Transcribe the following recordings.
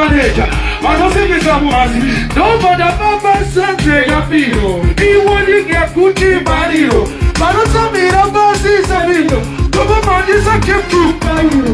manager. Manosebeza muhazi nobada baba sante gafiro iwoni gyakuti bariro manosamira basi sabiro Koba mandisa kemtu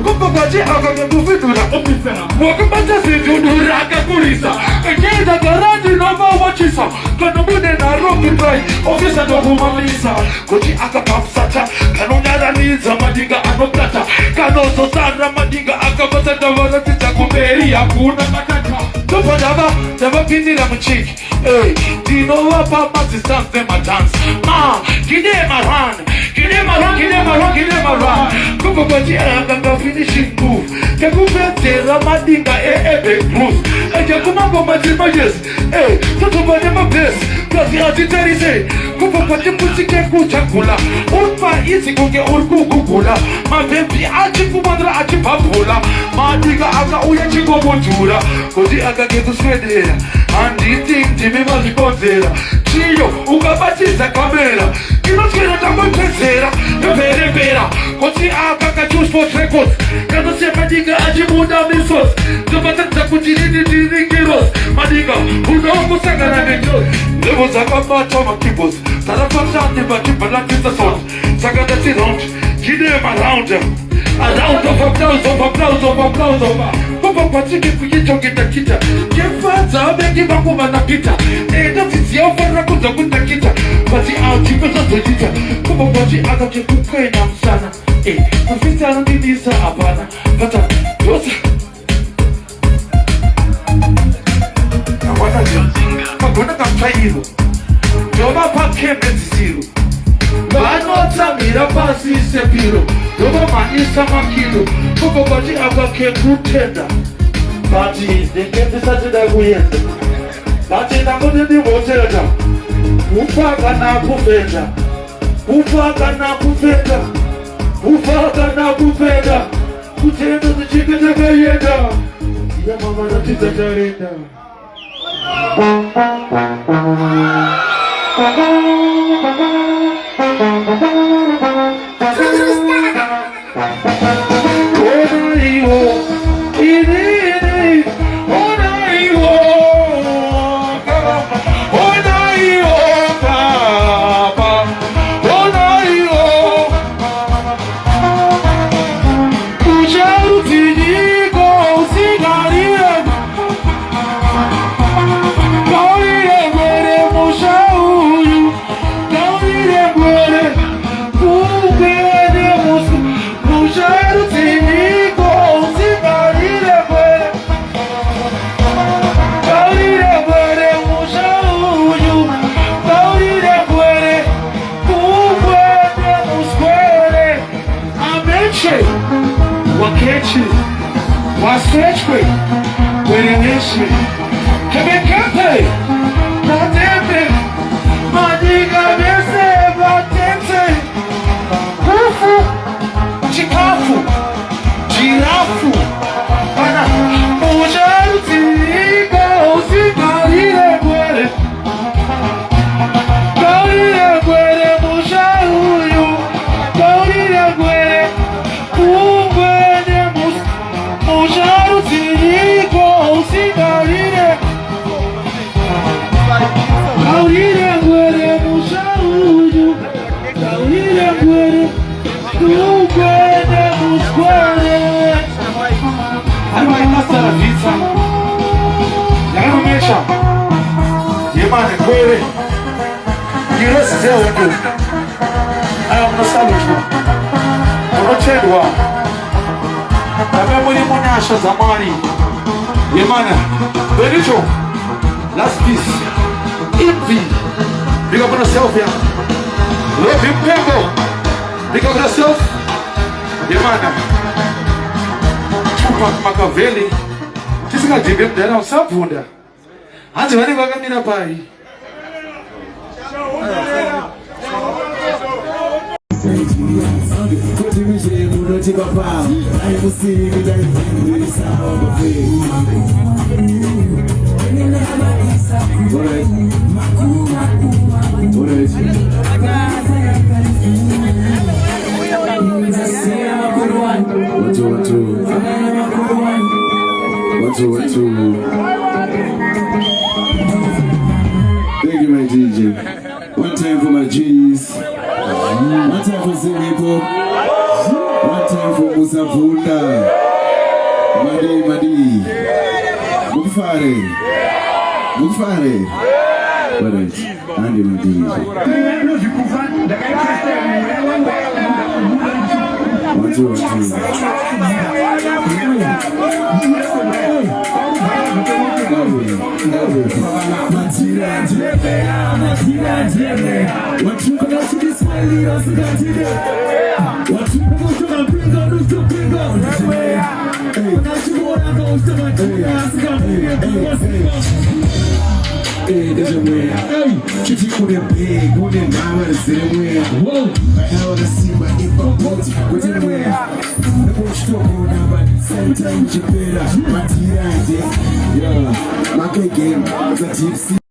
Koba baje aga ngufidura ofisera Wakabata sidudura kakulisa Kejeda garandi nova wachisa Kanamude na roki dry Ofisa dobu mamisa Koji aga papsata Kanonyara niza madinga anoplata Kanoso sandra madinga aga basada waratita kumberi Hakuna matata Topa dava, dava kinira mchiki Hey, dino wapa masistans dema dance give them a run Give them a run, give them a run, give them a run Kuko baji aga finishing move Kakupete ramadinga ebe cruise Eja kumako majima yes Toto banema best Kasi atitarise Kuko pati musike kuchakula Urpa isi kuke urku kukula Mabempi achi kumandra achi papula Madiga aga uya chiko motura Koji aga getu swedera Andi ting timi mazikonzera Chiyo ukabatiza kamera Kinoskera tambo pesera Yovere vera Koji aga kachus for records Kano se madiga aji muda misos Zobatanza kuchiridi diringiros Madiga unaoku sagana nenjos Levo zaga macho makibos Tarafachante bachipa lakisa sos Sagana si launch Give them around A round of applause, of applause, of applause, of Papa Patrick kuyichongeta kita Kefaza begi bangu manapita Eda fizia ufara kuza kutakita Bati au chipeza zojita Papa Patrick aga chekukwe na msana Mafisa nandidisa apana Pata dosa Kawana yozinga Kakona kamchairo Joma pakembe zisiru Banota mira pasi sepiro Yoba maisa makilo Koko baji abake kutenda Baji dengete sajida kuyenda Baji namudindi wotenda Ufaga na kufenda Ufaga na kufenda Ufaga na kufenda Kutenda zichiketa kayenda Ya mama na tita jarenda Wakechi, wasechwe, wereneshi, kebekete, nadebe, madiga bese, batete, kufu, chikafu, jirafu, bana, ujaruti, gozi, galile, gwere, musharuyu, galile, gwere, Yemane kwere Yiresi zewengu Aya mnasalutu Unochedwa Tabe mwini monyasha zamani Yemane Benito Last piece Envy Big up on yourself ya Love you Pembo Big up on yourself Yemane Tupac Machiavelli Tisika jibim dera usavunda Anzi wani wakamina pai One, two. Thank you, my DJ. One time for my G's. One time for Zinipo. One time for Musa Punda. Madi. Mufare. What else? Andy, my DJ. 1, 2, 1, 2. Hey, there's a way. Hey, you put it big, put it down with a city way. Whoa, I held a seat, but if I'm multi, what's in the way? The bush to go down, but same time, you better. My tea, yeah, my game, it's a gypsy.